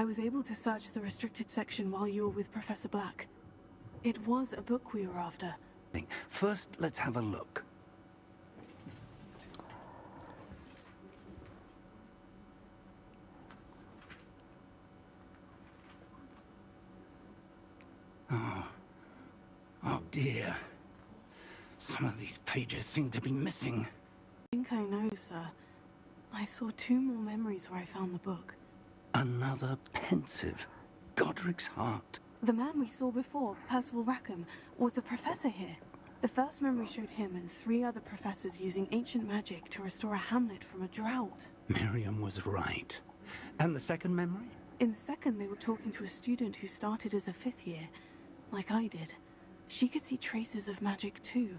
I was able to search the restricted section while you were with Professor Black. It was a book we were after. First, let's have a look. Oh dear. Some of these pages seem to be missing. I think I know, sir. I saw 2 more memories where I found the book. Another pensive. Godric's heart. The man we saw before, Percival Rackham, was a professor here. The first memory showed him and 3 other professors using ancient magic to restore a hamlet from a drought. Miriam was right. And the second memory? In the second, they were talking to a student who started as a 5th year, like I did. She could see traces of magic too.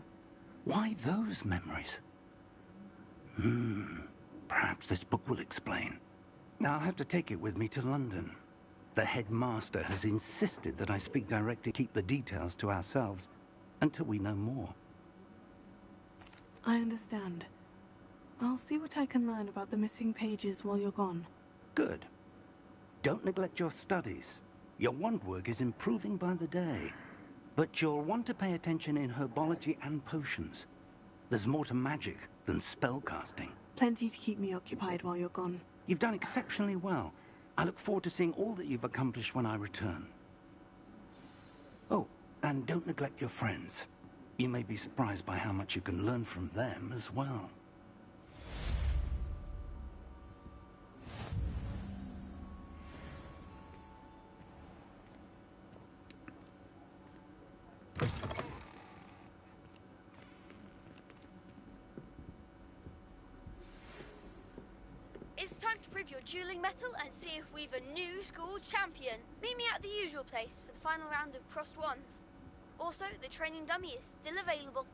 Why those memories? Perhaps this book will explain. I'll have to take it with me to London. The headmaster has insisted that I speak directly, keep the details to ourselves, until we know more. I understand. I'll see what I can learn about the missing pages while you're gone. Good. Don't neglect your studies. Your wand work is improving by the day. But you'll want to pay attention in herbology and potions. There's more to magic than spellcasting. Plenty to keep me occupied while you're gone. You've done exceptionally well. I look forward to seeing all that you've accomplished when I return. Oh, and don't neglect your friends. You may be surprised by how much you can learn from them as well. It's time to prove your dueling mettle and see if we've a new school champion. Meet me at the usual place for the final round of crossed wands. Also, the training dummy is still available.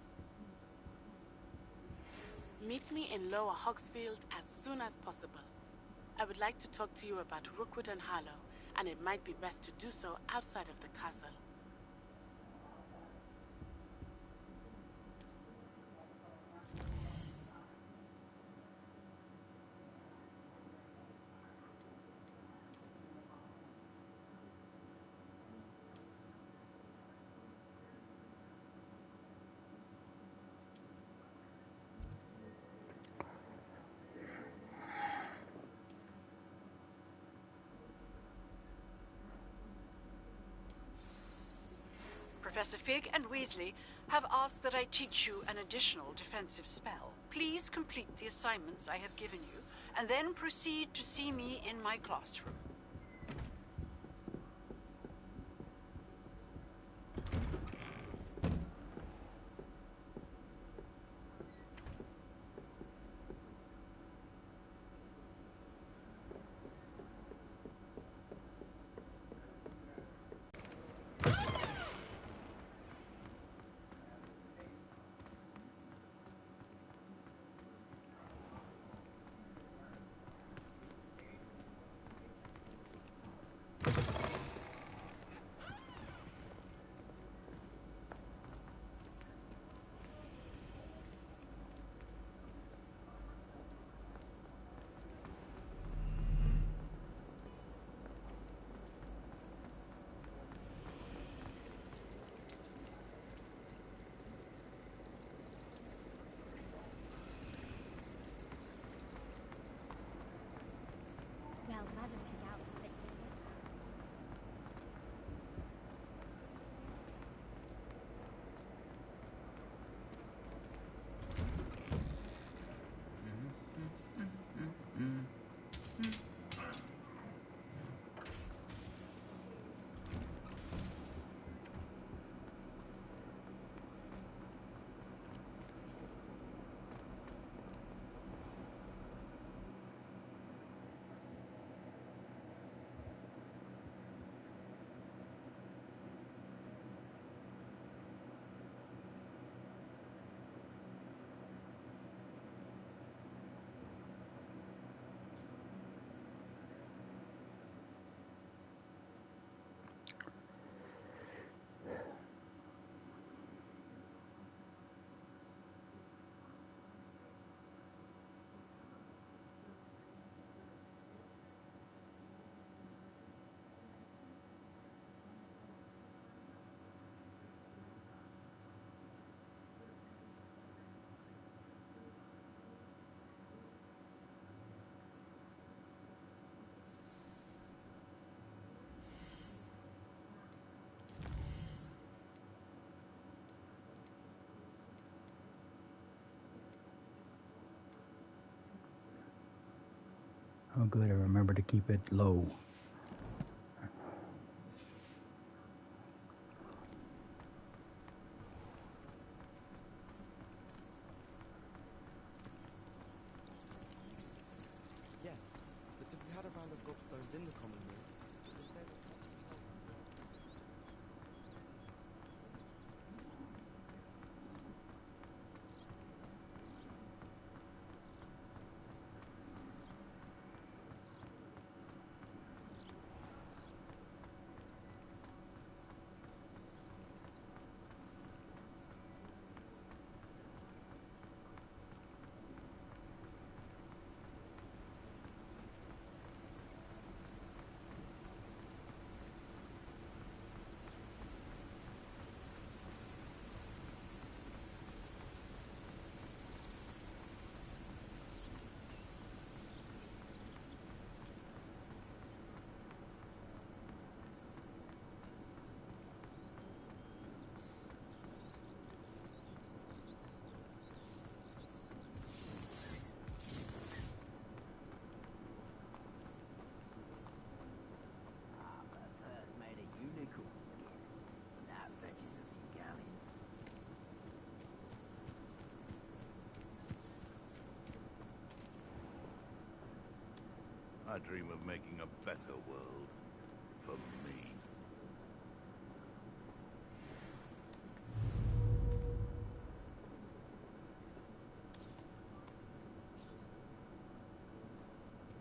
Meet me in Lower Hogsfield as soon as possible. I would like to talk to you about Rookwood and Harlow, and it might be best to do so outside of the castle. Professor Fig and Weasley have asked that I teach you an additional defensive spell. Please complete the assignments I have given you, and then proceed to see me in my classroom. Oh good, I remember to keep it low. Yes, but if we had a round of gobstones in the common room, instead of... I dream of making a better world for me.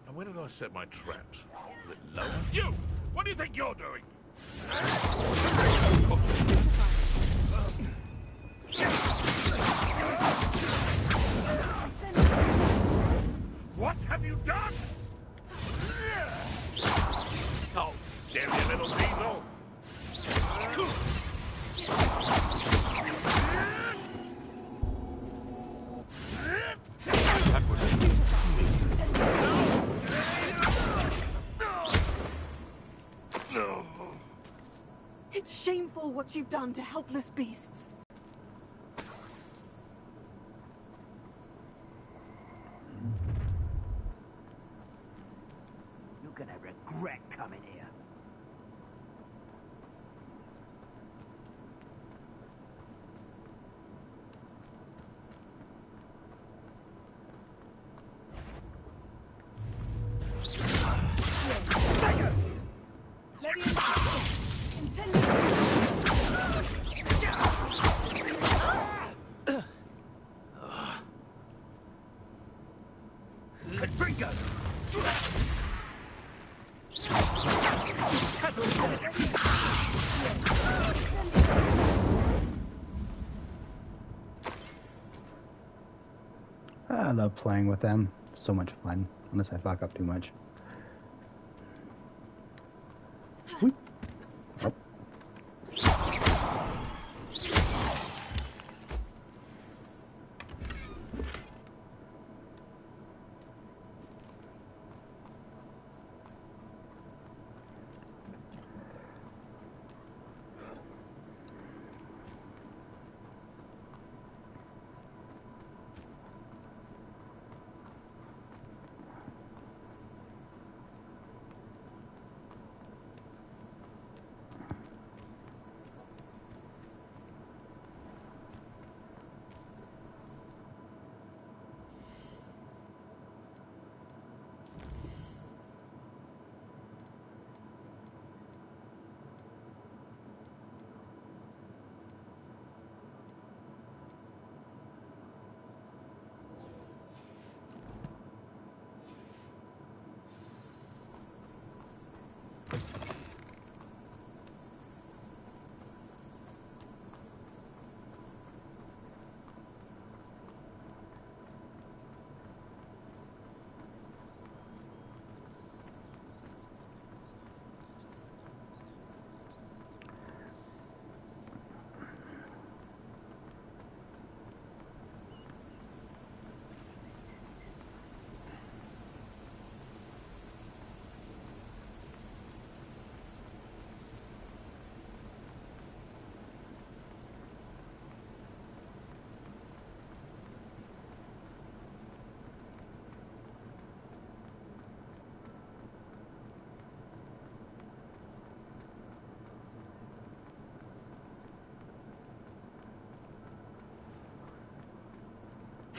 And where did I set my traps? Was it low? You! What do you think you're doing? What have you done? Oh, still, you little weasel! That was... It's shameful what you've done to helpless beasts. You're gonna regret coming here. I love playing with them. It's so much fun, unless I fuck up too much. Whoop. Oh.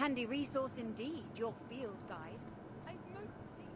Handy resource indeed, your field guide. I mostly...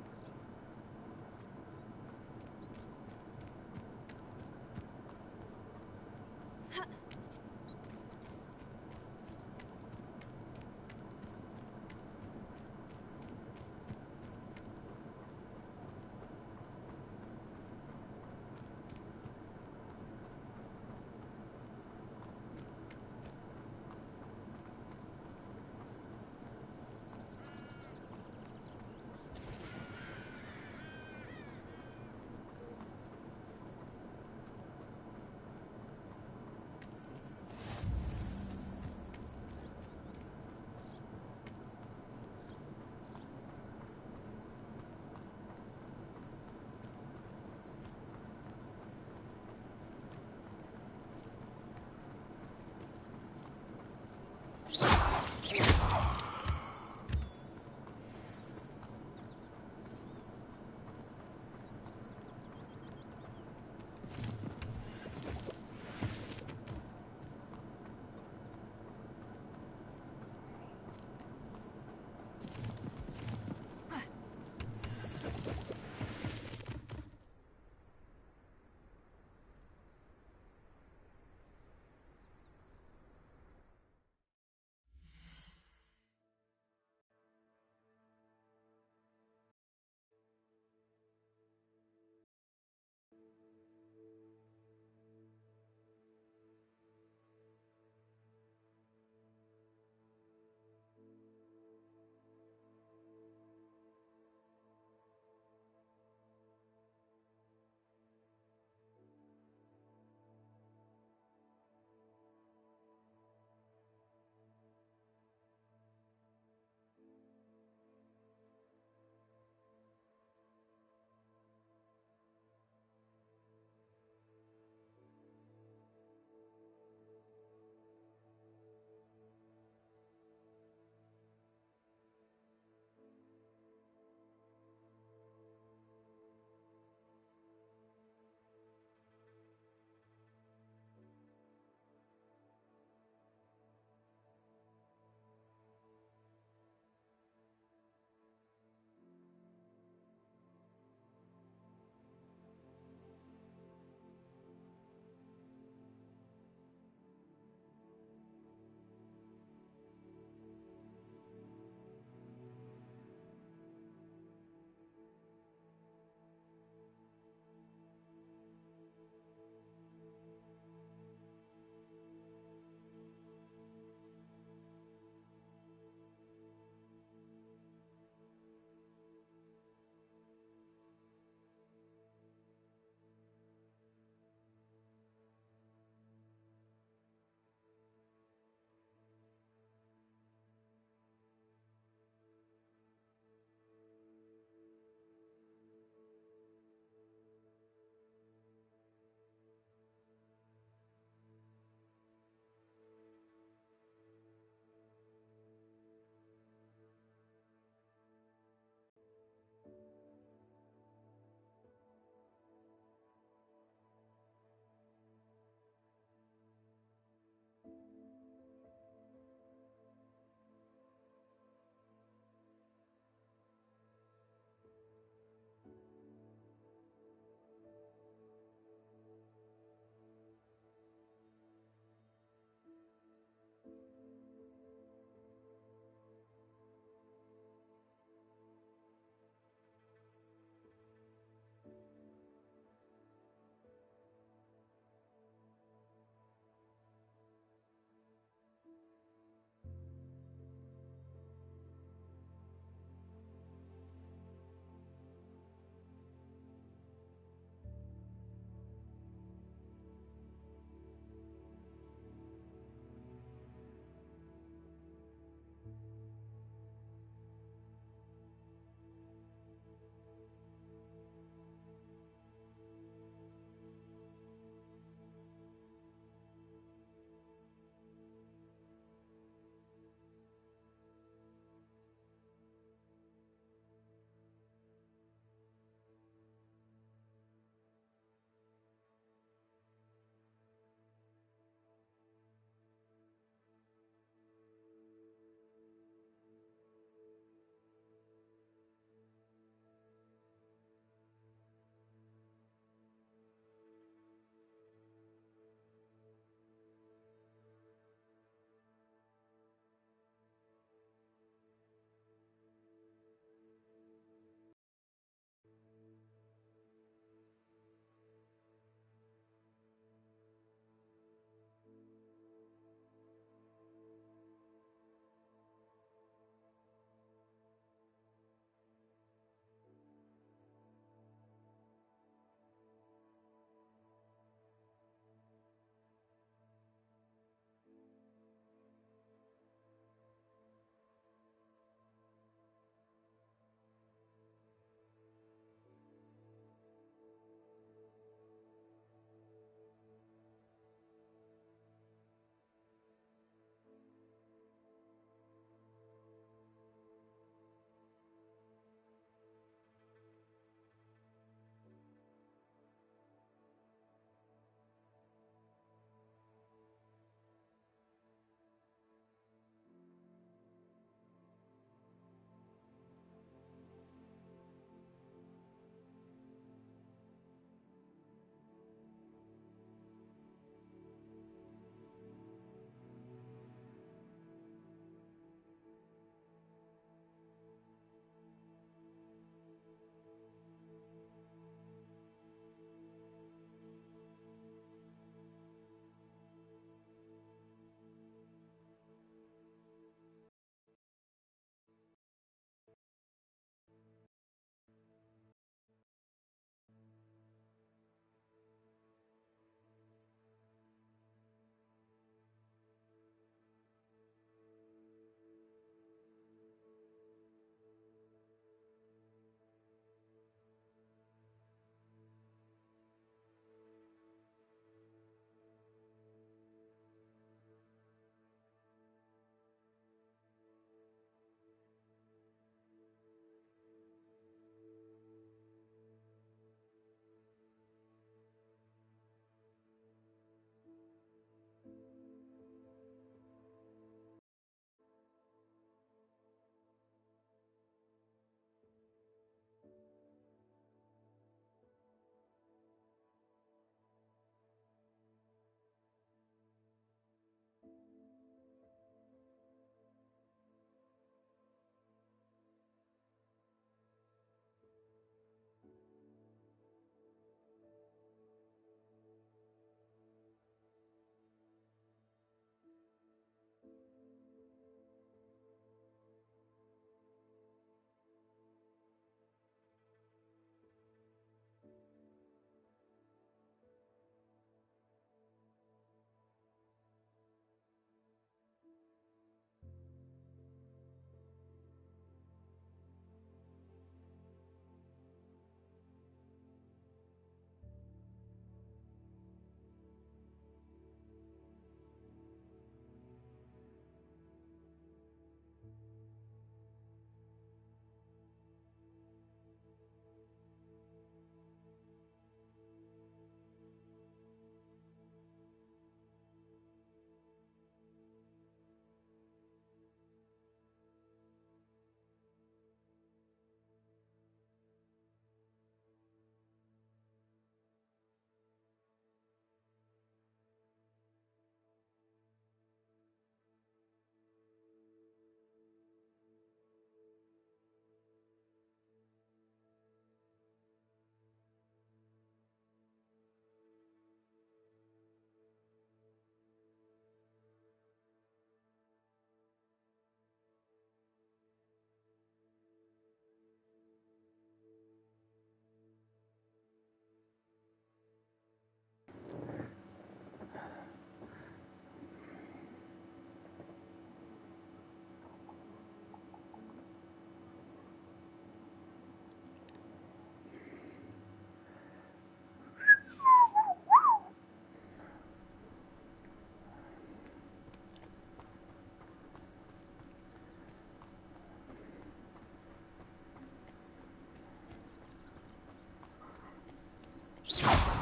Bada.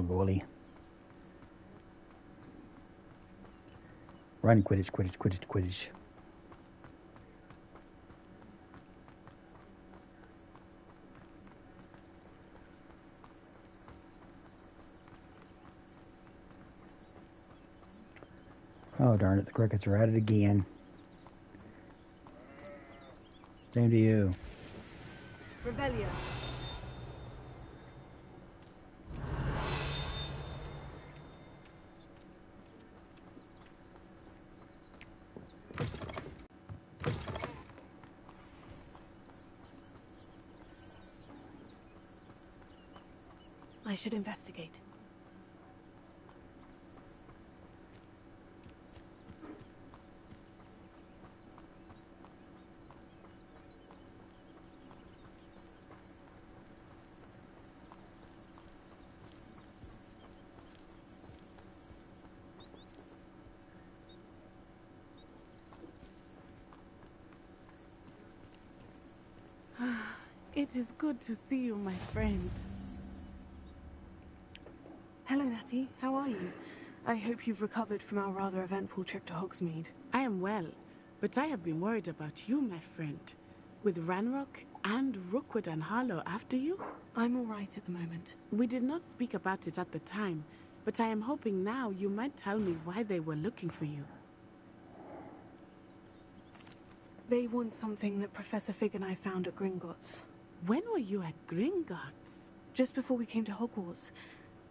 Goalie. Run, Quidditch. Oh, darn it, the crickets are at it again. Same to you. Revelio. I should investigate. It is good to see you, my friend. Hello, Natty. How are you? I hope you've recovered from our rather eventful trip to Hogsmeade. I am well, but I have been worried about you, my friend. With Ranrock and Rookwood and Harlow after you? I'm all right at the moment. We did not speak about it at the time, but I am hoping now you might tell me why they were looking for you. They want something that Professor Fig and I found at Gringotts. When were you at Gringotts? Just before we came to Hogwarts.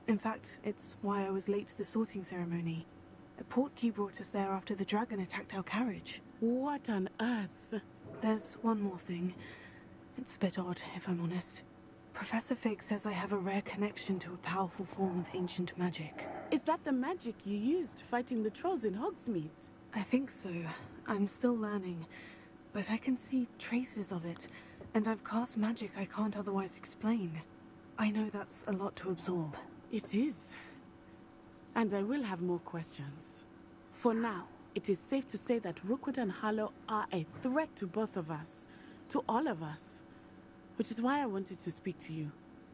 In fact, it's why I was late to the sorting ceremony. A portkey brought us there after the dragon attacked our carriage. What on earth? There's one more thing. It's a bit odd, if I'm honest. Professor Fig says I have a rare connection to a powerful form of ancient magic. Is that the magic you used fighting the trolls in Hogsmeade? I think so. I'm still learning, but I can see traces of it, and I've cast magic I can't otherwise explain. I know that's a lot to absorb. It is. And I will have more questions. For now, it is safe to say that Rookwood and Harlow are a threat to both of us, to all of us. Which is why I wanted to speak to you.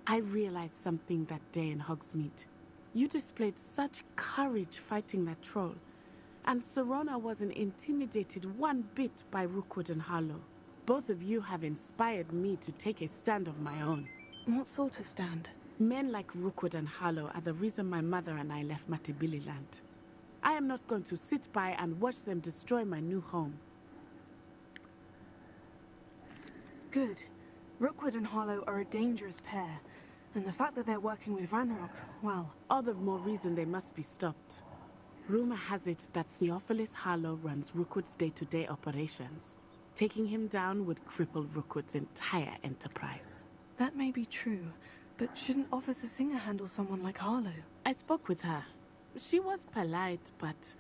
I realized something that day in Hogsmeade. You displayed such courage fighting that troll, and Sirona wasn't intimidated one bit by Rookwood and Harlow. Both of you have inspired me to take a stand of my own. What sort of stand? Men like Rookwood and Harlow are the reason my mother and I left Matabele Land. I am not going to sit by and watch them destroy my new home. Good. Rookwood and Harlow are a dangerous pair, and the fact that they're working with Ranrock, well... All the more reason they must be stopped. Rumor has it that Theophilus Harlow runs Rookwood's day-to-day operations. Taking him down would cripple Rookwood's entire enterprise. That may be true, but shouldn't Officer Singer handle someone like Harlow? I spoke with her. She was polite, but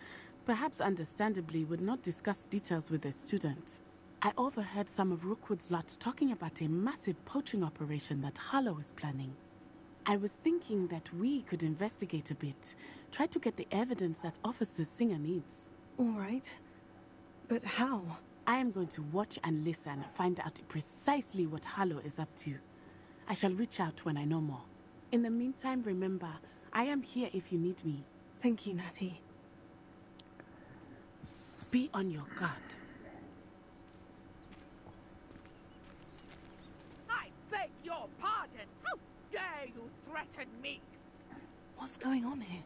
perhaps understandably would not discuss details with a student. I overheard some of Rookwood's lot talking about a massive poaching operation that Harlow is planning. I was thinking that we could investigate a bit, try to get the evidence that Officer Singer needs. All right. But how? I am going to watch and listen, find out precisely what Harlow is up to. I shall reach out when I know more. In the meantime, remember, I am here if you need me. Thank you, Natty. Be on your guard. I beg your pardon. How dare you threaten me? What's going on here?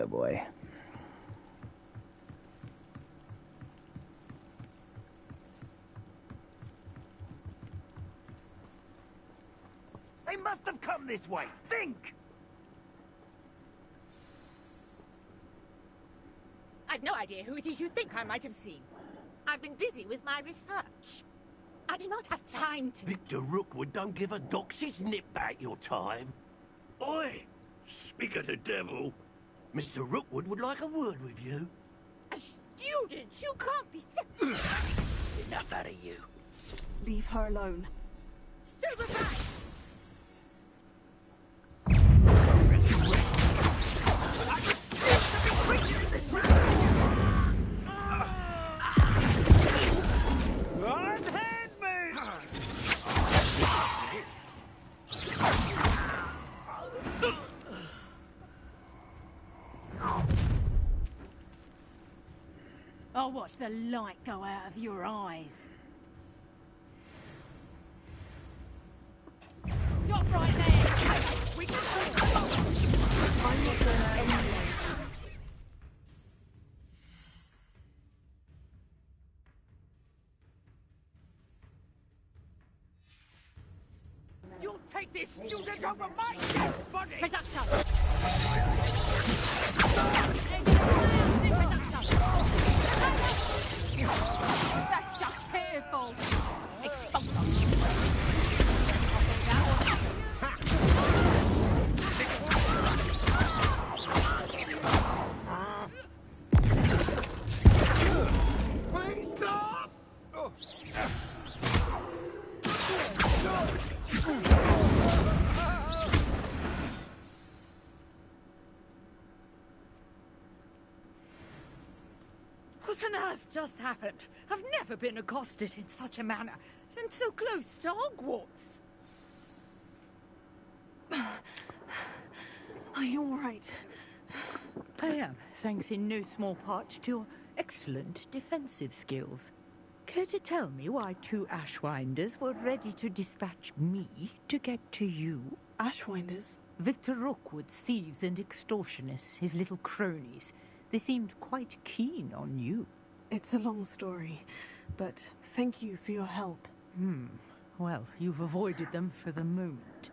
Boy. They must have come this way. Think! I've no idea who it is you think I might have seen. I've been busy with my research. I do not have time to... Victor Rookwood don't give a doxy's nip back your time. Oi! Speak of the devil. Mr. Rookwood would like a word with you. A student? You can't be so... Enough out of you. Leave her alone. Stupefy! Unhand me! I'll watch the light go out of your eyes. Stop right there! We can I'm not going anywhere. You'll take this student over my dead body! Reducto! That's just pitiful! Please stop! What on earth just happened? I've never been accosted in such a manner, and so close to Hogwarts. Are you all right? I am, thanks in no small part to your excellent defensive skills. Care to tell me why two Ashwinders were ready to dispatch me to get to you? Ashwinders? Victor Rookwood's thieves and extortionists, his little cronies. They seemed quite keen on you. It's a long story, but thank you for your help. Well, you've avoided them for the moment.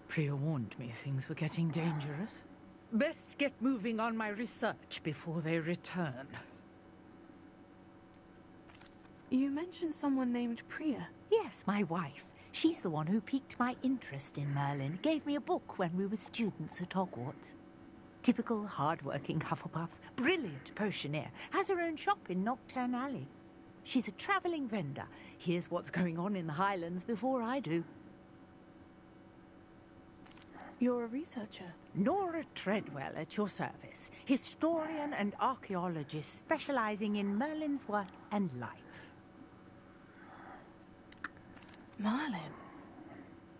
Priya warned me things were getting dangerous. Best get moving on my research before they return. You mentioned someone named Priya. Yes, my wife. She's the one who piqued my interest in Merlin. Gave me a book when we were students at Hogwarts. Typical hard-working Hufflepuff, brilliant potioneer, has her own shop in Nocturne Alley. She's a travelling vendor. Hears what's going on in the Highlands before I do. You're a researcher? Nora Treadwell at your service. Historian and archaeologist specialising in Merlin's work and life. Merlin?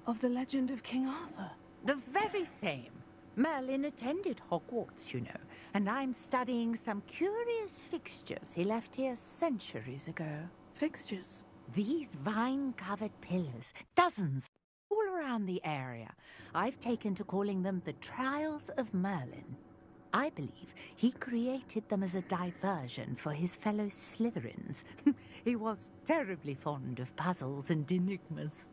Of the legend of King Arthur? The very same. Merlin attended Hogwarts, you know, and I'm studying some curious fixtures he left here centuries ago. Fixtures? These vine-covered pillars, dozens, all around the area. I've taken to calling them the Trials of Merlin. I believe he created them as a diversion for his fellow Slytherins. He was terribly fond of puzzles and enigmas.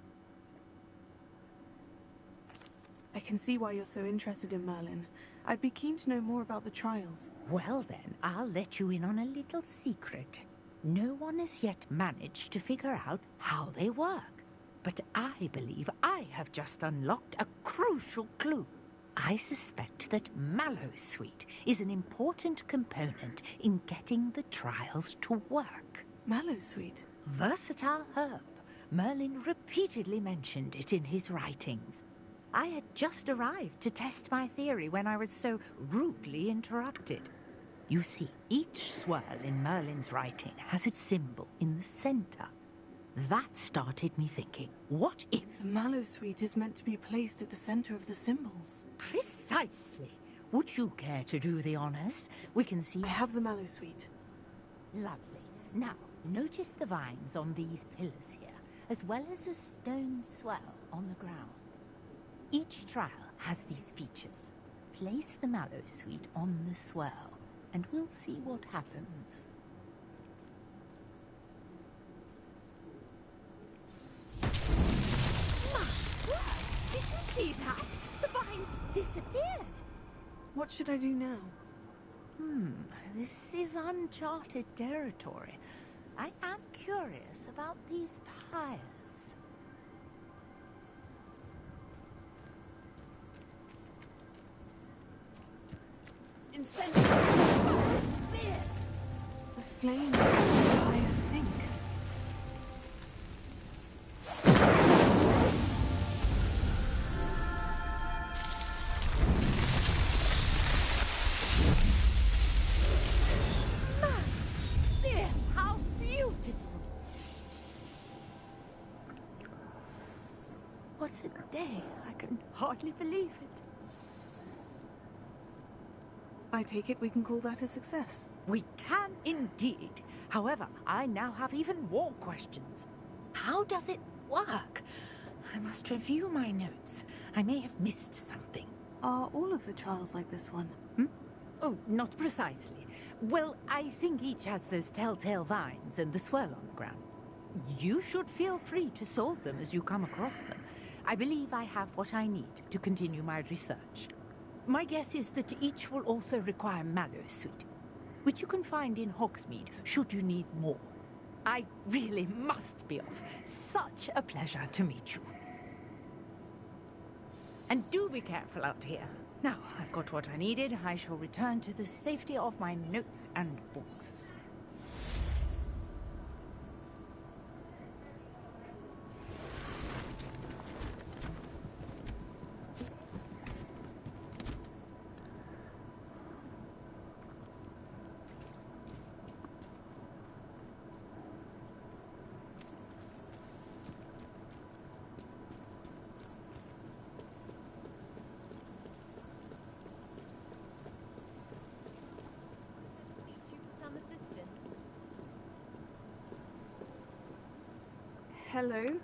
I can see why you're so interested in Merlin. I'd be keen to know more about the trials. Well then, I'll let you in on a little secret. No one has yet managed to figure out how they work. But I believe I have just unlocked a crucial clue. I suspect that Mallowsweet is an important component in getting the trials to work. Mallowsweet? Versatile herb. Merlin repeatedly mentioned it in his writings. I had just arrived to test my theory when I was so rudely interrupted. You see, each swirl in Merlin's writing has a symbol in the center. That started me thinking, what if... The Mallowsweet is meant to be placed at the center of the symbols. Precisely. Would you care to do the honors? We can see... I have the Mallowsweet. Lovely. Now, notice the vines on these pillars here, as well as a stone swell on the ground. Each trial has these features. Place the Mallowsweet on the swirl, and we'll see what happens. My word! Did you What should I do now? This is uncharted territory. I am curious about these pyres. Incendiary! The flame by a sink. How beautiful! What a day. I can hardly believe it. I take it we can call that a success. We can indeed. However, I now have even more questions. How does it work? I must review my notes. I may have missed something. Are all of the trials like this one? Oh, not precisely. Well, I think each has those telltale vines and the swirl on the ground. You should feel free to solve them as you come across them. I believe I have what I need to continue my research. My guess is that each will also require Mallowsweet, which you can find in Hogsmeade should you need more. I really must be off. Such a pleasure to meet you. And do be careful out here. Now, I've got what I needed. I shall return to the safety of my notes and books. Hello,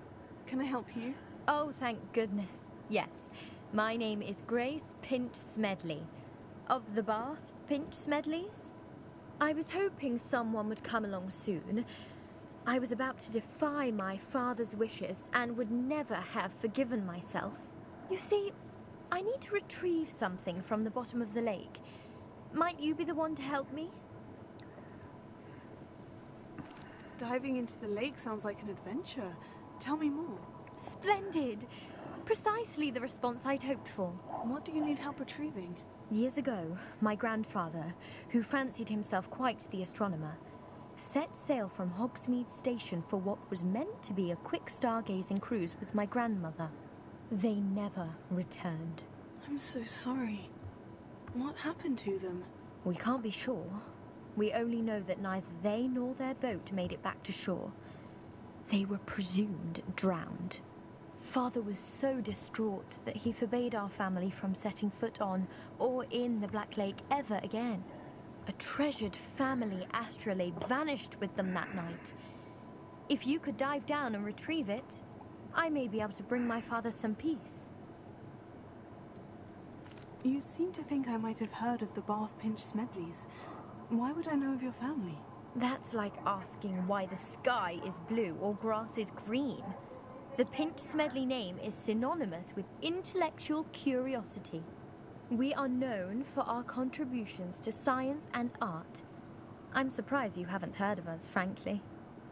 can I help you? Oh, thank goodness. Yes, my name is Grace Pinch Smedley, of the Bath Pinch Smedleys. I was hoping someone would come along soon. I was about to defy my father's wishes and would never have forgiven myself. You see, I need to retrieve something from the bottom of the lake. Might you be the one to help me? Diving into the lake sounds like an adventure. Tell me more. Splendid! Precisely the response I'd hoped for. What do you need help retrieving? Years ago, my grandfather, who fancied himself quite the astronomer, set sail from Hogsmeade Station for what was meant to be a quick stargazing cruise with my grandmother. They never returned. I'm so sorry. What happened to them? We can't be sure. We only know that neither they nor their boat made it back to shore. They were presumed drowned. Father was so distraught that he forbade our family from setting foot on or in the Black Lake ever again. A treasured family astrolabe vanished with them that night. If you could dive down and retrieve it, I may be able to bring my father some peace. You seem to think I might have heard of the Bath Pinch Smedleys. Why would I know of your family? That's like asking why the sky is blue or grass is green. The Pinch Smedley name is synonymous with intellectual curiosity. We are known for our contributions to science and art. I'm surprised you haven't heard of us, frankly.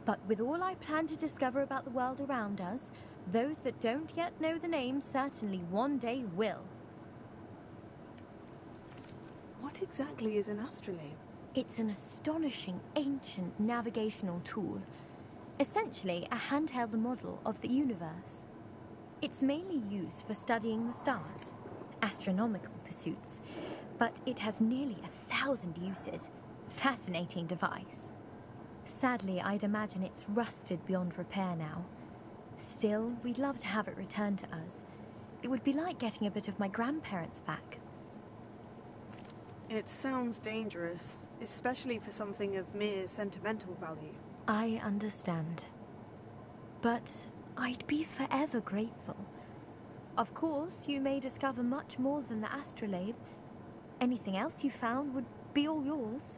But with all I plan to discover about the world around us, those that don't yet know the name certainly one day will. What exactly is an astrolabe? It's an astonishing ancient navigational tool. Essentially a handheld model of the universe. It's mainly used for studying the stars, astronomical pursuits, but it has nearly 1,000 uses. Fascinating device. Sadly, I'd imagine it's rusted beyond repair now. Still, we'd love to have it returned to us. It would be like getting a bit of my grandparents back. It sounds dangerous, especially for something of mere sentimental value. I understand. But I'd be forever grateful. Of course, you may discover much more than the astrolabe. Anything else you found would be all yours.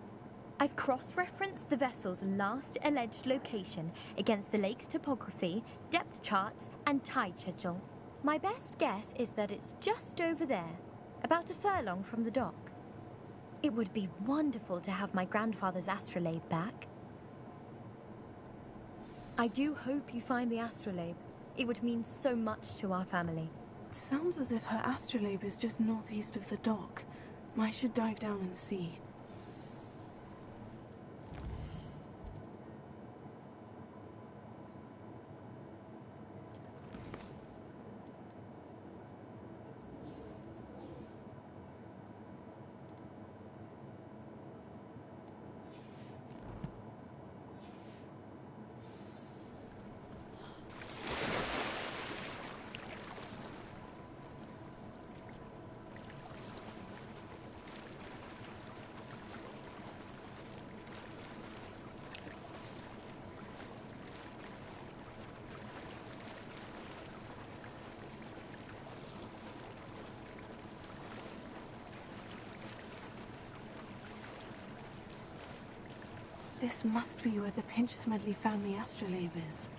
I've cross-referenced the vessel's last alleged location against the lake's topography, depth charts, and tide schedule. My best guess is that it's just over there, about a furlong from the dock. It would be wonderful to have my grandfather's astrolabe back. I do hope you find the astrolabe. It would mean so much to our family. It sounds as if her astrolabe is just northeast of the dock. I should dive down and see. This must be where the Pinch-Smedley family astrolabe is.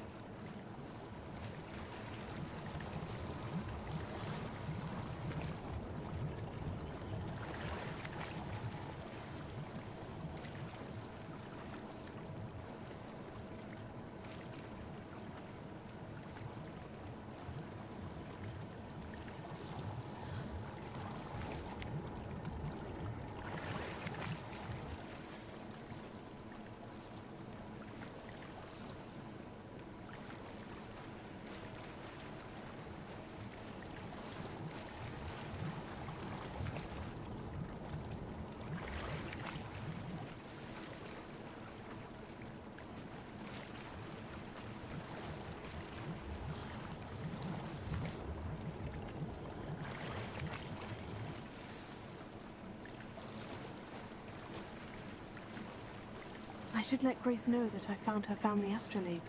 I should let Grace know that I found her family astrolabe.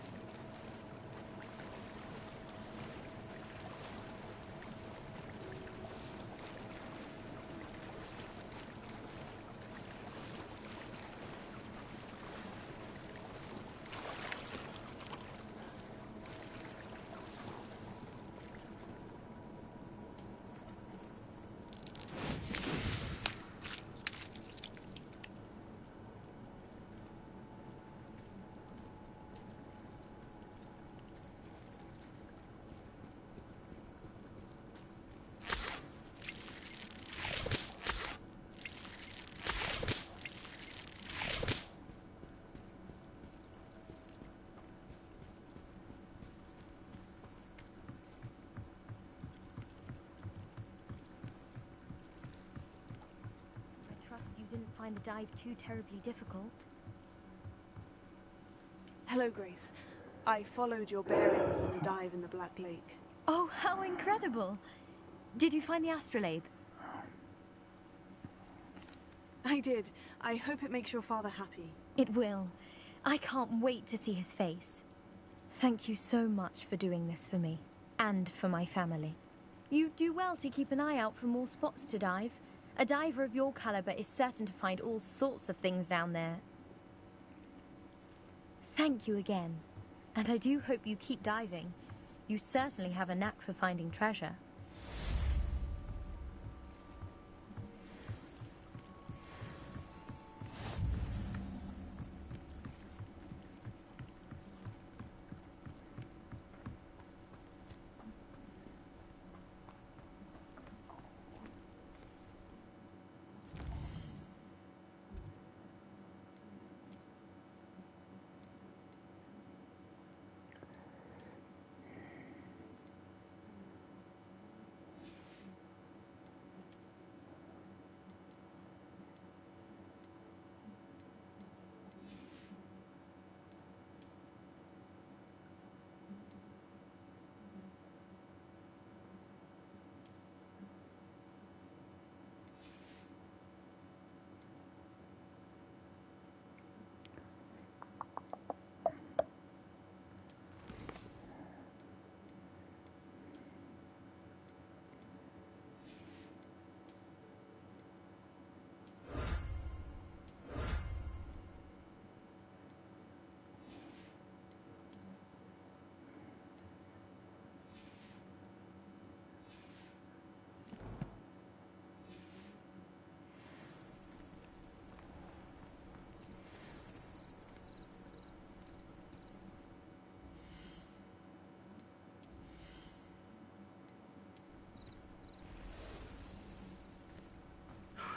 Didn't find the dive too terribly difficult. Hello, Grace. I followed your bearings on a dive in the Black Lake. Oh, how incredible! Did you find the astrolabe? I did. I hope it makes your father happy. It will. I can't wait to see his face. Thank you so much for doing this for me, and for my family. You do well to keep an eye out for more spots to dive. A diver of your caliber is certain to find all sorts of things down there. Thank you again. And I do hope you keep diving. You certainly have a knack for finding treasure.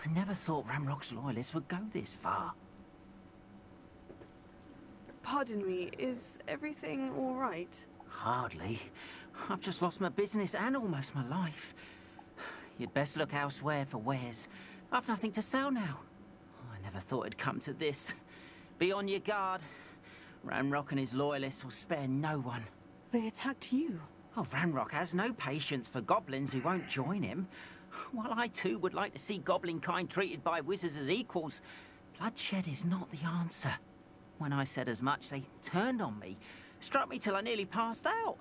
I never thought Ranrock's loyalists would go this far. Pardon me, is everything all right? Hardly. I've just lost my business and almost my life. You'd best look elsewhere for wares. I've nothing to sell now. I never thought it'd come to this. Be on your guard. Ranrock and his loyalists will spare no one. They attacked you? Oh, Ranrock has no patience for goblins who won't join him. While I too would like to see goblin kind treated by wizards as equals, bloodshed is not the answer. When I said as much, they turned on me, struck me till I nearly passed out.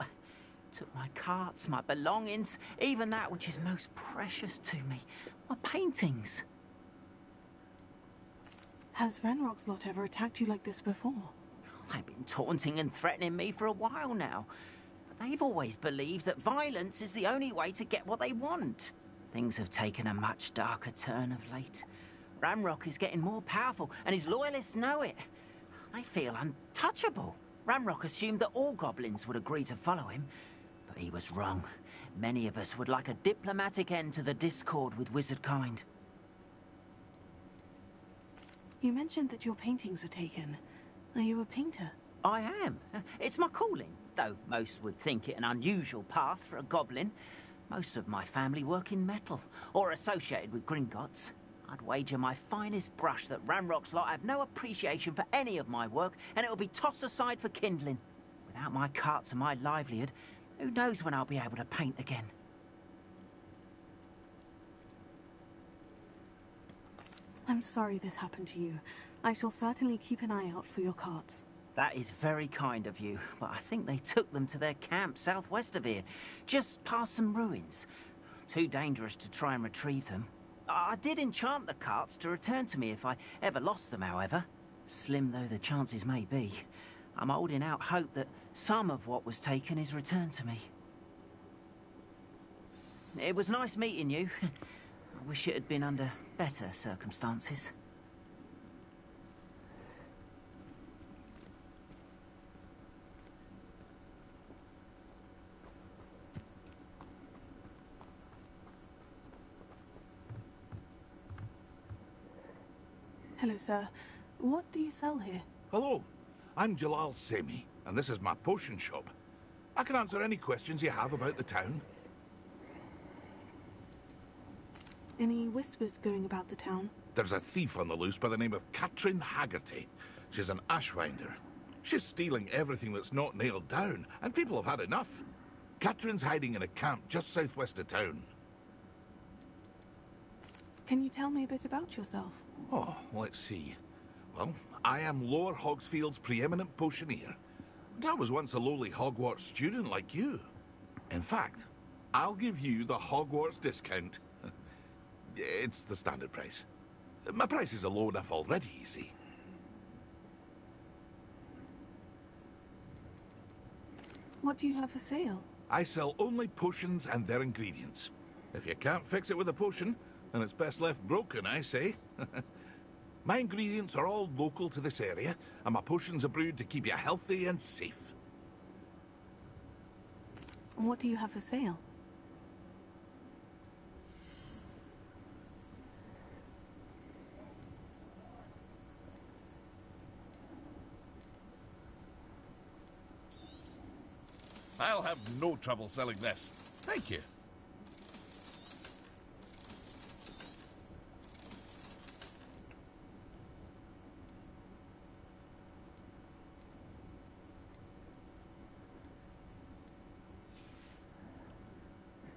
Took my carts, my belongings, even that which is most precious to me, my paintings. Has Ranrock's lot ever attacked you like this before? They've been taunting and threatening me for a while now. But they've always believed that violence is the only way to get what they want. Things have taken a much darker turn of late. Ranrock is getting more powerful, and his loyalists know it. They feel untouchable. Ranrock assumed that all goblins would agree to follow him, but he was wrong. Many of us would like a diplomatic end to the discord with wizard kind. You mentioned that your paintings were taken. Are you a painter? I am. It's my calling, though most would think it an unusual path for a goblin. Most of my family work in metal, or associated with Gringotts. I'd wager my finest brush that Ranrock's lot have no appreciation for any of my work, and it'll be tossed aside for kindling. Without my carts and my livelihood, who knows when I'll be able to paint again. I'm sorry this happened to you. I shall certainly keep an eye out for your carts. That is very kind of you, but I think they took them to their camp southwest of here, just past some ruins. Too dangerous to try and retrieve them. I did enchant the carts to return to me if I ever lost them, however. Slim though the chances may be, I'm holding out hope that some of what was taken is returned to me. It was nice meeting you. I wish it had been under better circumstances. Hello, sir. What do you sell here? Hello, I'm Jalal Semi, and this is my potion shop. I can answer any questions you have about the town. Any whispers going about the town? There's a thief on the loose by the name of Katrin Haggerty. She's an ashwinder. She's stealing everything that's not nailed down, and people have had enough. Katrin's hiding in a camp just southwest of town. Can you tell me a bit about yourself? Oh, let's see. Well, I am Lower Hogsfield's preeminent potioneer. But I was once a lowly Hogwarts student like you. In fact, I'll give you the Hogwarts discount. It's the standard price. My prices are low enough already, you see. What do you have for sale? I sell only potions and their ingredients. If you can't fix it with a potion, then it's best left broken, I say. My ingredients are all local to this area, and my potions are brewed to keep you healthy and safe. What do you have for sale? I'll have no trouble selling this. Thank you.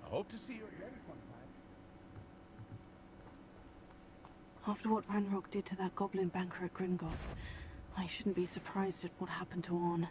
I hope to see you again sometime. After what Ranrock did to that goblin banker at Gringotts, I shouldn't be surprised at what happened to Orn.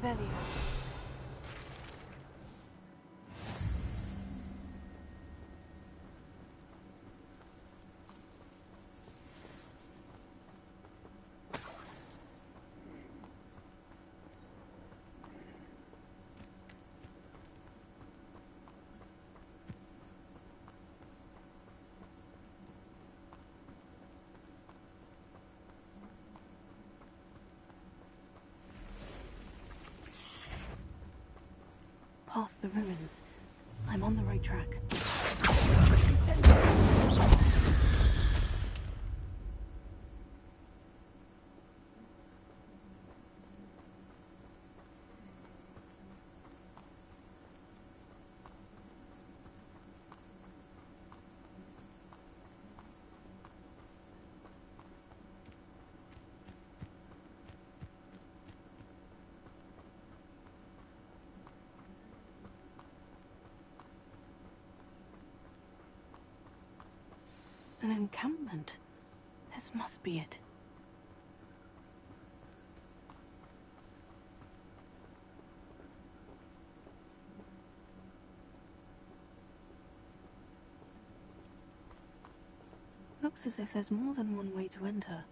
Revelio. Past the ruins. I'm on the right track. An encampment. This must be it. Looks as if there's more than one way to enter.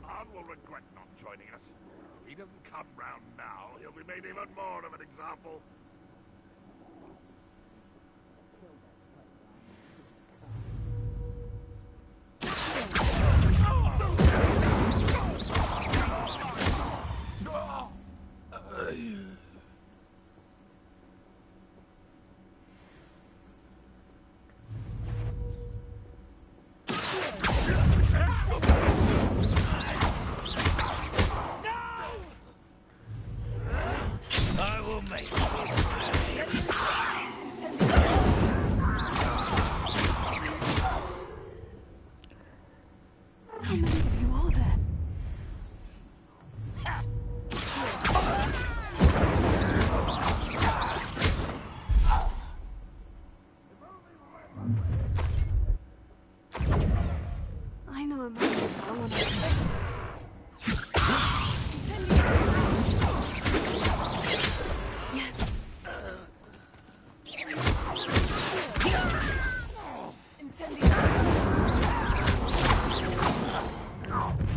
Arn will regret not joining us. If he doesn't come round now, he'll be made even more of an example. How many of you are there? I know a man I want to... Yes.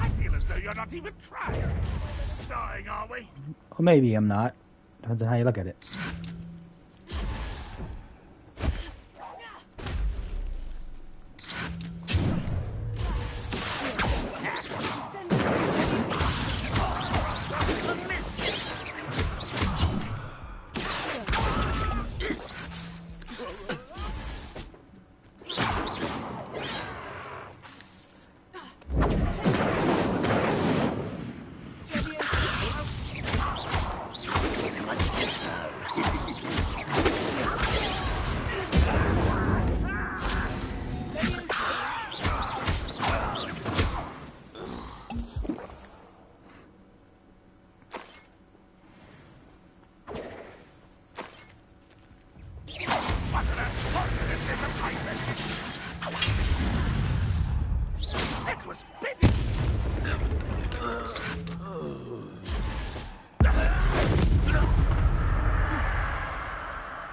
I feel as though you're not even trying. Dying, are we? Well, maybe I'm not. Depends on how you look at it. It was pity.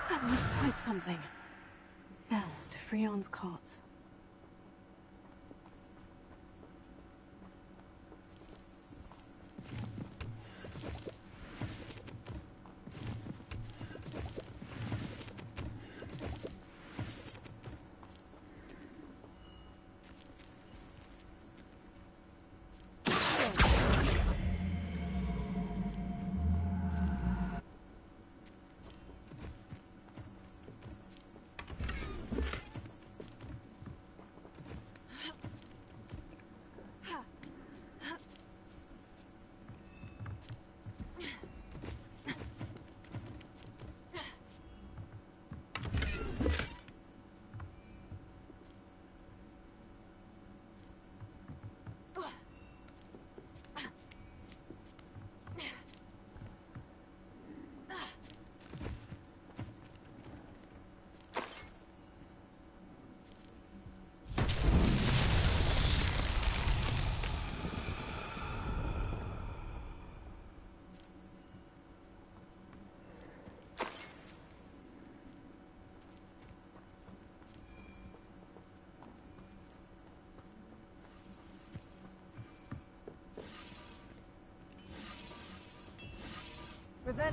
That was quite something. Now, to Freon's cots.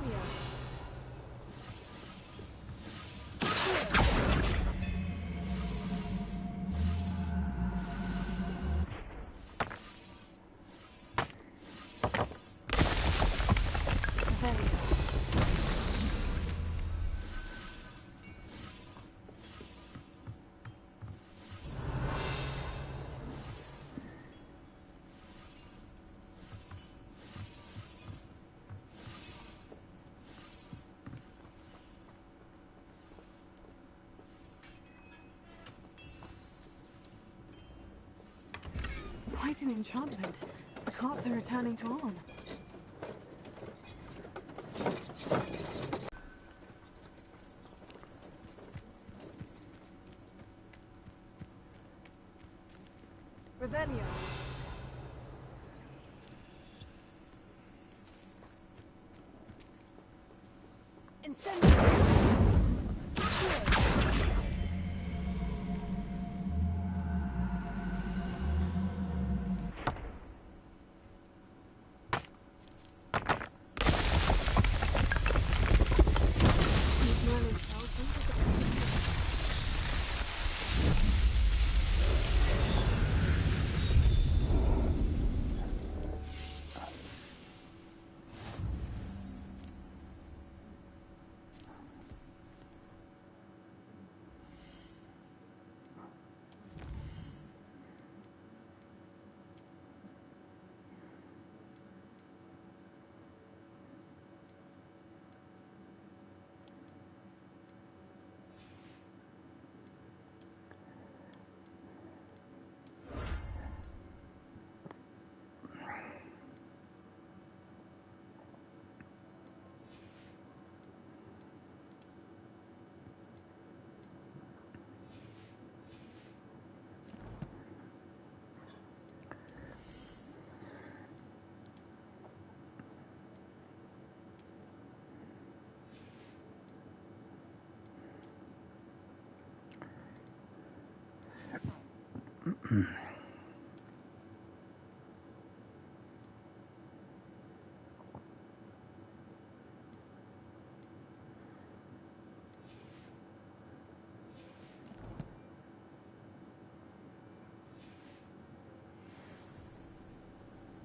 Revelio. Quite an enchantment. The carts are returning to Arn. Revelio. Incendio.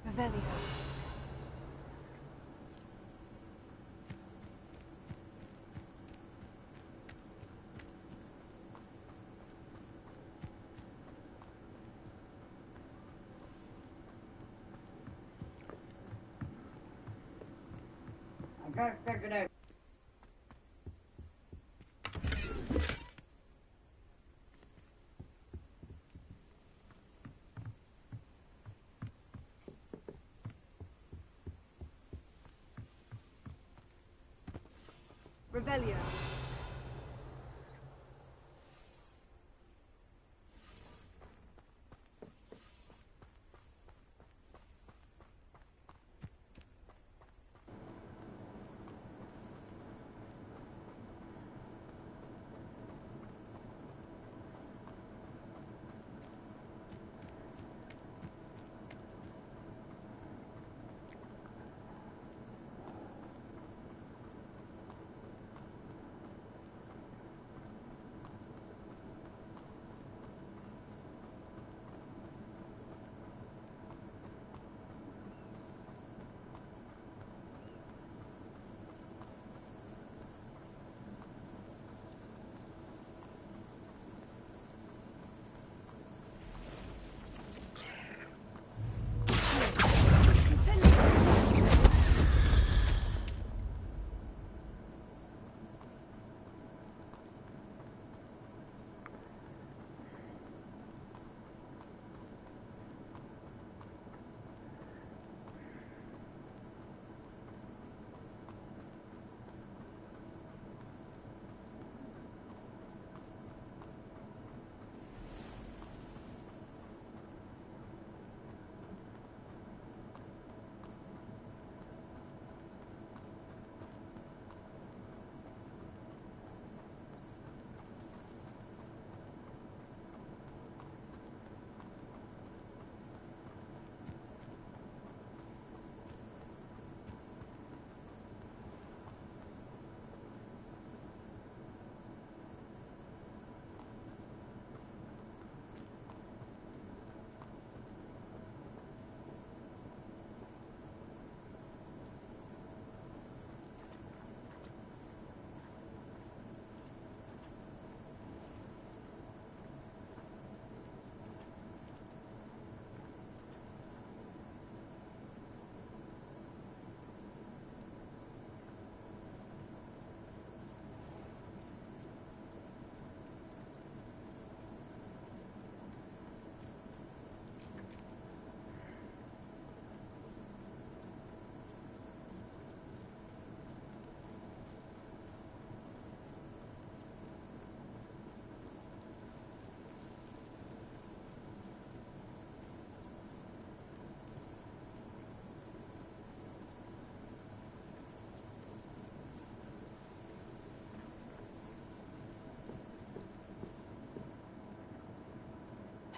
Revelio. I got it figured out. Revelio.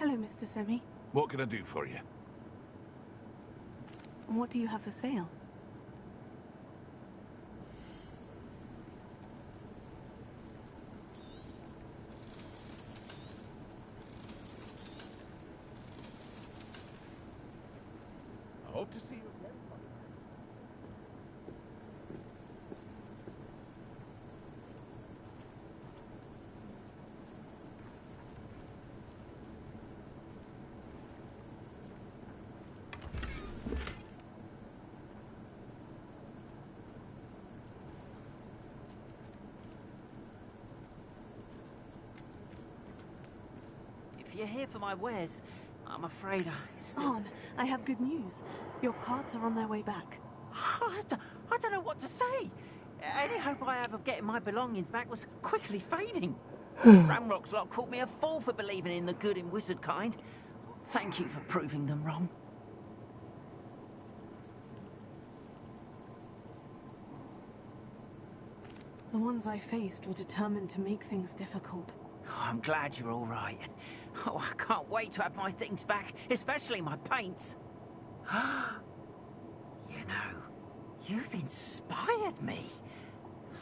Hello, Mr. Semi. What can I do for you? What do you have for sale? I hope to see you again. If you're here for my wares, I'm afraid I still... Arn, I have good news. Your cards are on their way back. I don't know what to say. Any hope I have of getting my belongings back was quickly fading. Ranrock's lot called me a fool for believing in the good in wizard kind. Thank you for proving them wrong. The ones I faced were determined to make things difficult. Oh, I'm glad you're all right. Oh, I can't wait to have my things back, especially my paints. You know, you've inspired me.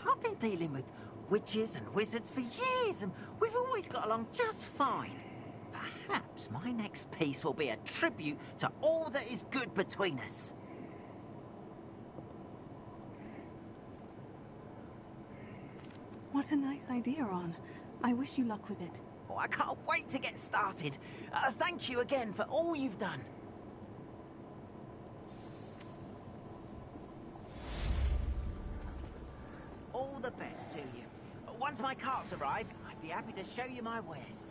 I've been dealing with witches and wizards for years, and we've always got along just fine. Perhaps my next piece will be a tribute to all that is good between us. What a nice idea, Arn. I wish you luck with it. Oh, I can't wait to get started. Thank you again for all you've done. All the best to you. Once my carts arrive, I'd be happy to show you my wares.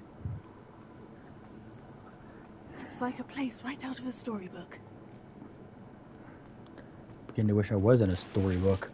It's like a place right out of a storybook. Begin to wish I was in a storybook.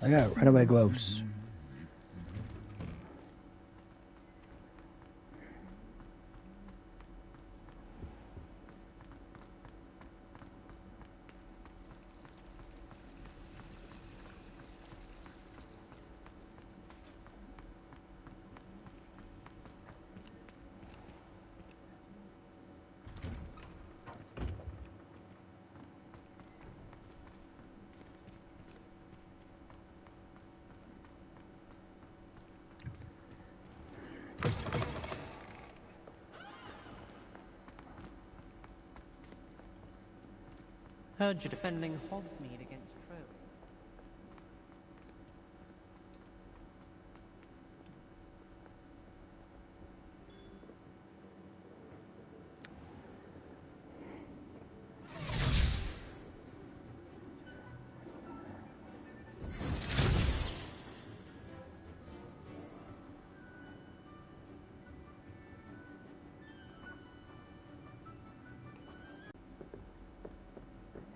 I got runaway gloves. Heard you're defending Hogsmeade against Crow.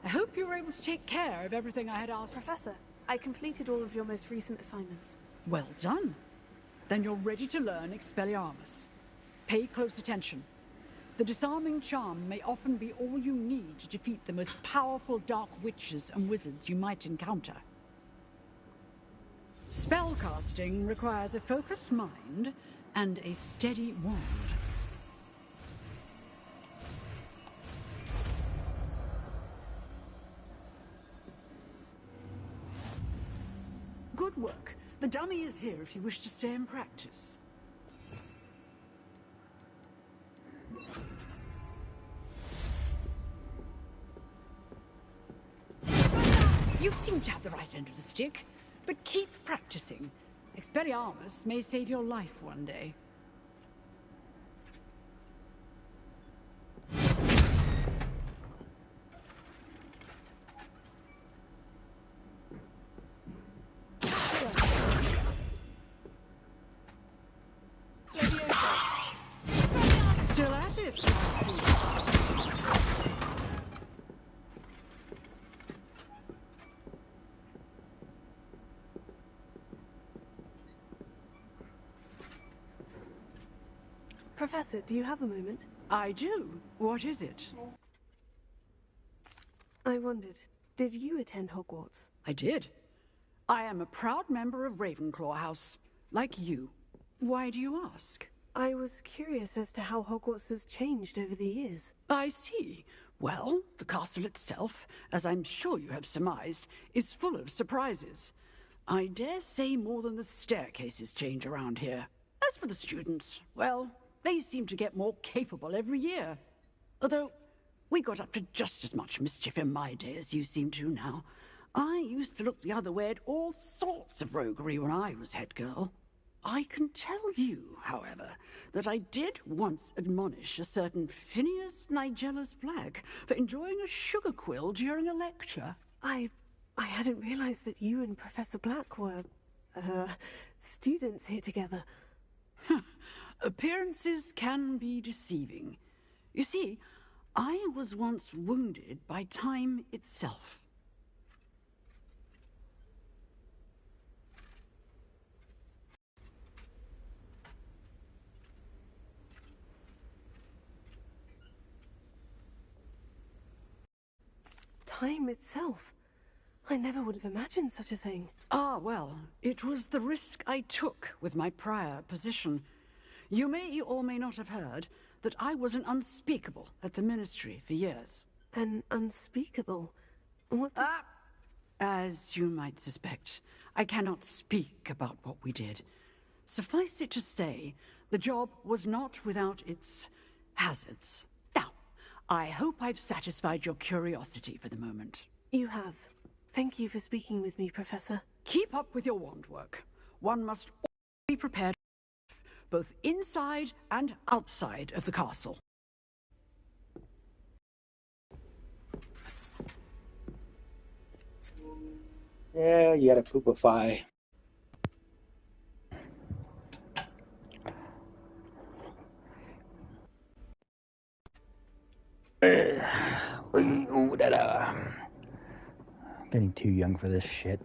I hope you were able to take care of everything I had asked. Professor, I completed all of your most recent assignments. Well done. Then you're ready to learn Expelliarmus. Pay close attention. The disarming charm may often be all you need to defeat the most powerful dark witches and wizards you might encounter. Spellcasting requires a focused mind and a steady wand. Good work. The dummy is here if you wish to stay and practice. You seem to have the right end of the stick, but keep practicing. Expelliarmus may save your life one day. Still at it, I see. Professor, do you have a moment? I do. What is it? I wondered, did you attend Hogwarts? I did. I am a proud member of Ravenclaw House, like you. Why do you ask? I was curious as to how Hogwarts has changed over the years. I see. Well, the castle itself, as I'm sure you have surmised, is full of surprises. I dare say more than the staircases change around here. As for the students, well, they seem to get more capable every year. Although, we got up to just as much mischief in my day as you seem to now. I used to look the other way at all sorts of roguery when I was head girl. I can tell you, however, that I did once admonish a certain Phineas Nigellus Black for enjoying a sugar quill during a lecture. I hadn't realized that you and Professor Black were, students here together. Appearances can be deceiving. You see, I was once wounded by time itself. Time itself? I never would have imagined such a thing. Ah, well, it was the risk I took with my prior position. You may or may not have heard that I was an unspeakable at the Ministry for years. An unspeakable? What does... As you might suspect, I cannot speak about what we did. Suffice it to say, the job was not without its hazards. Now, I hope I've satisfied your curiosity for the moment. You have. Thank you for speaking with me, Professor. Keep up with your wand work. One must always be prepared, both inside and outside of the castle. Yeah, you gotta poopify. Getting too young for this shit.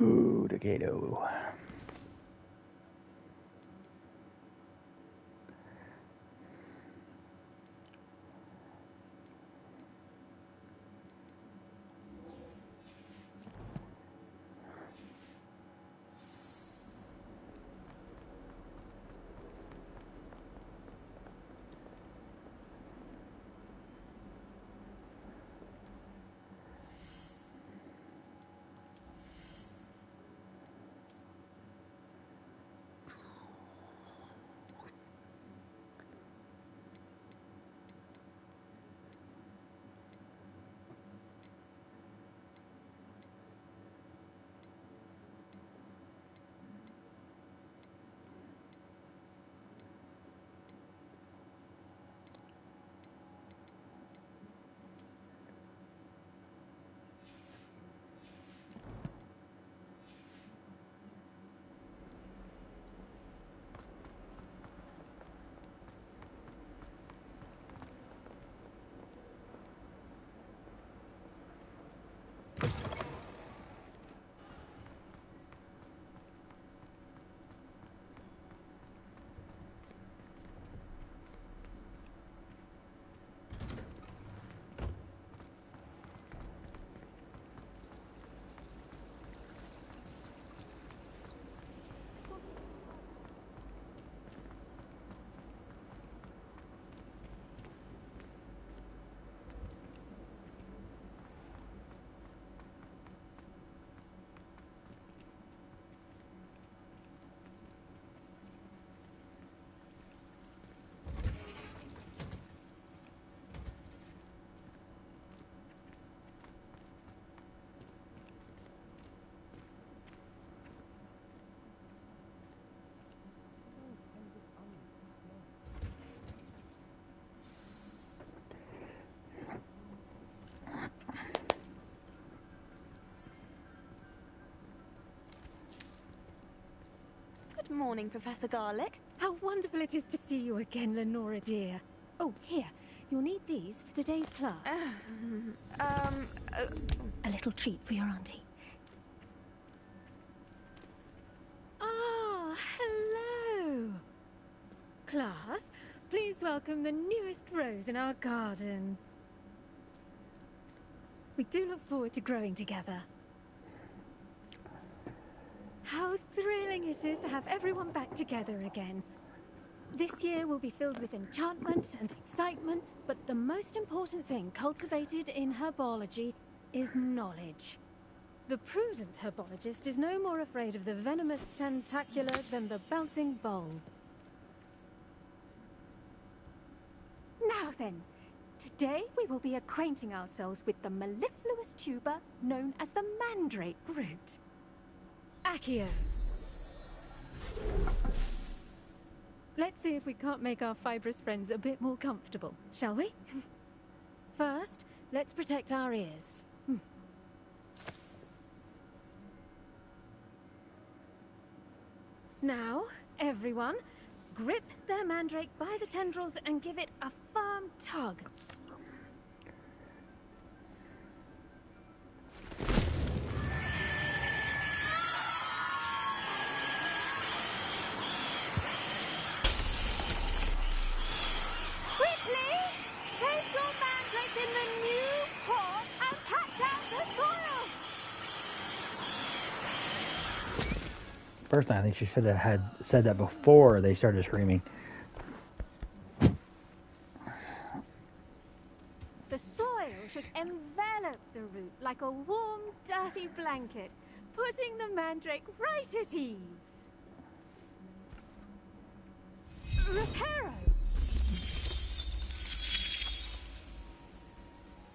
Ooh, Decado. Good morning, Professor Garlick. How wonderful it is to see you again, Lenora dear. Oh, here. You'll need these for today's class. A little treat for your auntie. Ah, hello. Class, please welcome the newest rose in our garden. We do look forward to growing together. How thrilling it is to have everyone back together again. This year will be filled with enchantment and excitement, but the most important thing cultivated in herbology is knowledge. The prudent herbologist is no more afraid of the venomous tentacular than the bouncing bulb. Now then, today we will be acquainting ourselves with the mellifluous tuber known as the mandrake root. Accio. Let's see if we can't make our fibrous friends a bit more comfortable, shall we? First, let's protect our ears. Now, everyone, grip their mandrake by the tendrils and give it a firm tug. Personally, I think she should have had said that before they started screaming. The soil should envelop the root like a warm, dirty blanket, putting the mandrake right at ease. Reparo!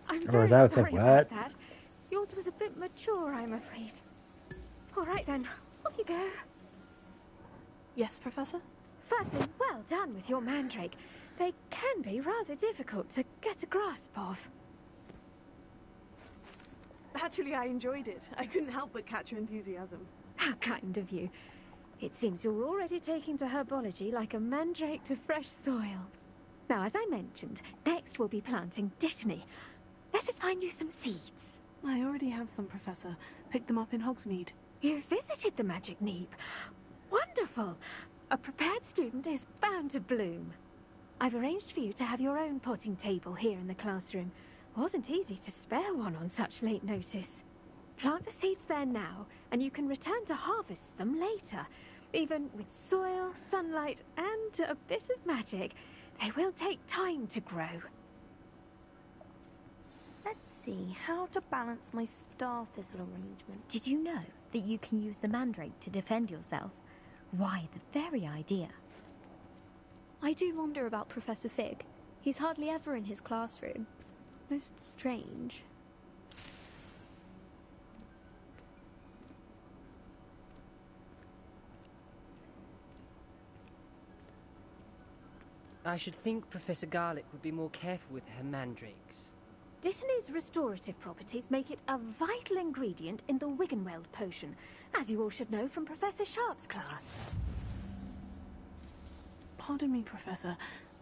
I'm very sorry about that. Yours was a bit mature, I'm afraid. All right then, off you go. Yes, Professor? Firstly, well done with your mandrake. They can be rather difficult to get a grasp of. Actually, I enjoyed it. I couldn't help but catch your enthusiasm. How kind of you. It seems you're already taking to herbology like a mandrake to fresh soil. Now, as I mentioned, next we'll be planting Dittany. Let us find you some seeds. I already have some, Professor. Picked them up in Hogsmeade. You visited the Magic Neep. Wonderful! A prepared student is bound to bloom. I've arranged for you to have your own potting table here in the classroom. Wasn't easy to spare one on such late notice. Plant the seeds there now, and you can return to harvest them later. Even with soil, sunlight, and a bit of magic, they will take time to grow. Let's see how to balance my star thistle arrangement. Did you know that you can use the mandrake to defend yourself? Why, the very idea. I do wonder about Professor Fig. He's hardly ever in his classroom. Most strange. I should think Professor Garlick would be more careful with her mandrakes. Dittany's restorative properties make it a vital ingredient in the Wiggenweld potion, as you all should know from Professor Sharp's class. Pardon me, Professor.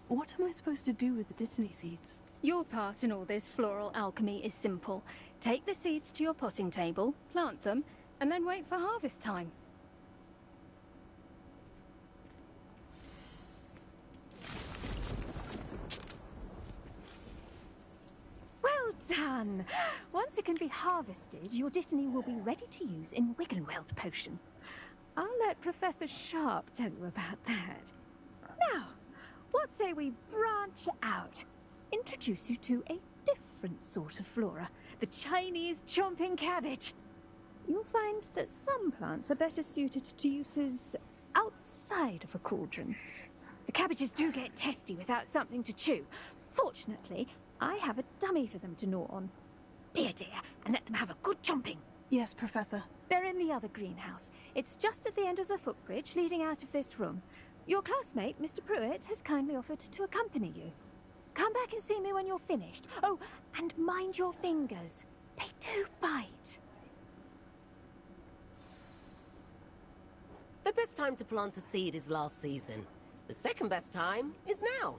What am I supposed to do with the Dittany seeds? Your part in all this floral alchemy is simple. Take the seeds to your potting table, plant them, and then wait for harvest time. Well done! Once it can be harvested, your Dittany will be ready to use in Wiggenweld potion. I'll let Professor Sharp tell you about that. Now, what say we branch out? Introduce you to a different sort of flora, the Chinese chomping cabbage. You'll find that some plants are better suited to uses outside of a cauldron. The cabbages do get testy without something to chew. Fortunately, I have a dummy for them to gnaw on. Be a dear and let them have a good chomping. Yes, Professor. They're in the other greenhouse. It's just at the end of the footbridge leading out of this room. Your classmate, Mr. Pruitt, has kindly offered to accompany you. Come back and see me when you're finished. Oh, and mind your fingers. They do bite. The best time to plant a seed is last season. The second best time is now.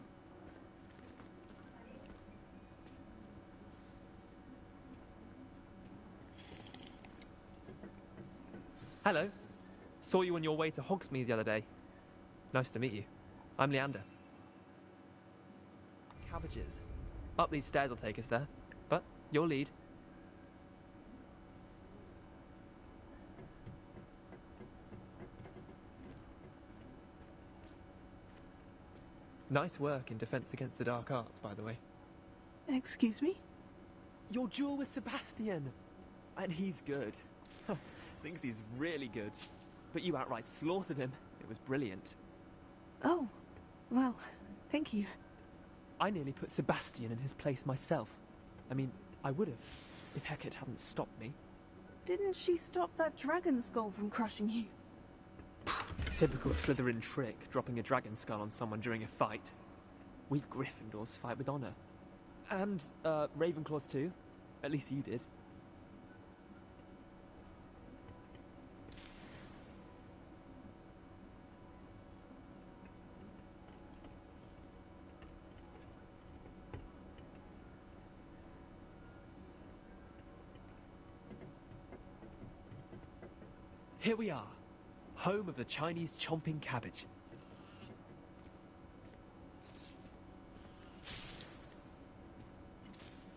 Hello. Saw you on your way to Hogsmeade the other day. Nice to meet you. I'm Leander. Cabbages. Up these stairs will take us there. But your lead. Nice work in Defense Against the Dark Arts, by the way. Excuse me? Your duel with Sebastian! And he's good. Thinks he's really good. But you outright slaughtered him. It was brilliant. Oh, well, thank you. I nearly put Sebastian in his place myself. I mean, I would have, if Hecate hadn't stopped me. Didn't she stop that dragon skull from crushing you? Typical Slytherin trick, dropping a dragon skull on someone during a fight. We Gryffindors fight with honor. And, Ravenclaws too. At least you did. Here we are, home of the Chinese chomping cabbage.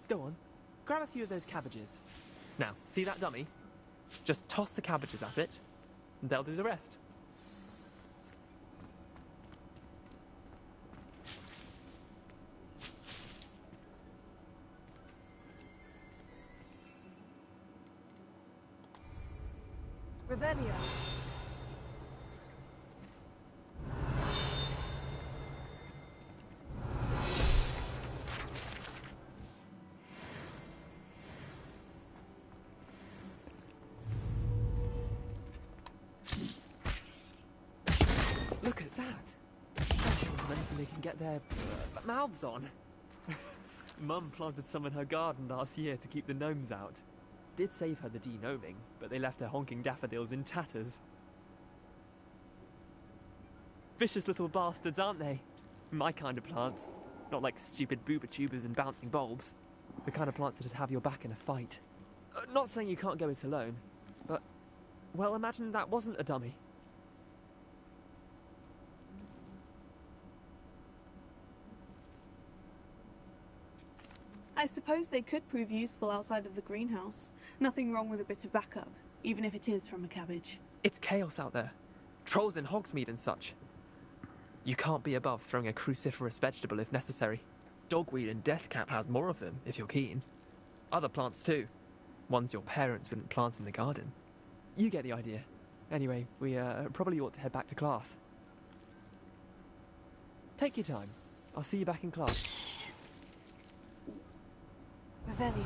Go on, grab a few of those cabbages. Now, see that dummy? Just toss the cabbages at it, and they'll do the rest. Revelio. Look at that! Anything they can get their mouths on. Mum planted some in her garden last year to keep the gnomes out. Did save her the de-gnoming, but they left her honking daffodils in tatters. Vicious little bastards, aren't they? My kind of plants. Not like stupid booba tubers and bouncing bulbs. The kind of plants that'd have your back in a fight. Not saying you can't go it alone, but Well, imagine that wasn't a dummy. I suppose they could prove useful outside of the greenhouse. Nothing wrong with a bit of backup, even if it is from a cabbage. It's chaos out there. Trolls in Hogsmeade and such. You can't be above throwing a cruciferous vegetable if necessary. Dogweed and deathcap has more of them, if you're keen. Other plants too. Ones your parents wouldn't plant in the garden. You get the idea. Anyway, we probably ought to head back to class. Take your time. I'll see you back in class. Revelio.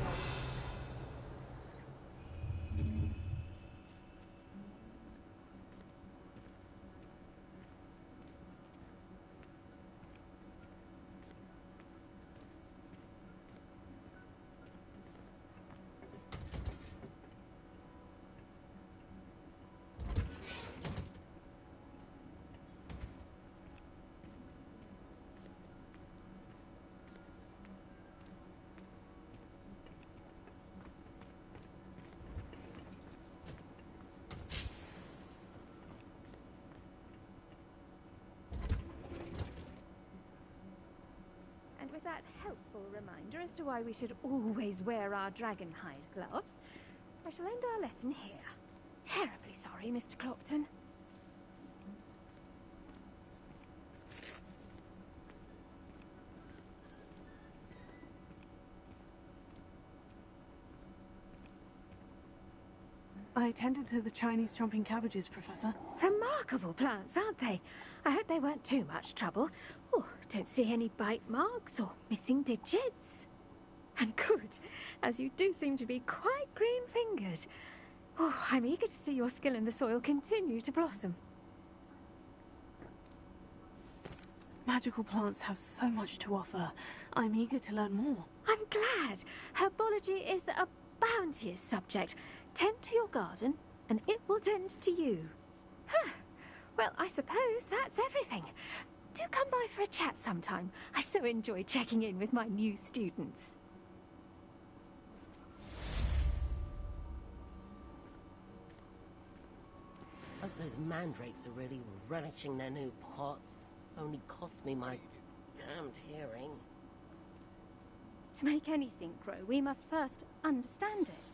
With that helpful reminder as to why we should always wear our dragonhide gloves, I shall end our lesson here. Terribly sorry, Mr. Clopton. I attended to the Chinese chomping cabbages, Professor. Remarkable plants, aren't they? I hope they weren't too much trouble. Oh, don't see any bite marks or missing digits. And good, as you do seem to be quite green-fingered. Oh, I'm eager to see your skill in the soil continue to blossom. Magical plants have so much to offer. I'm eager to learn more. I'm glad. Herbology is a bounteous subject. Tend to your garden, and it will tend to you. Huh. Well, I suppose that's everything. Do come by for a chat sometime. I so enjoy checking in with my new students. Hope those mandrakes are really relishing their new pots. Only cost me my damned hearing. To make anything grow, we must first understand it.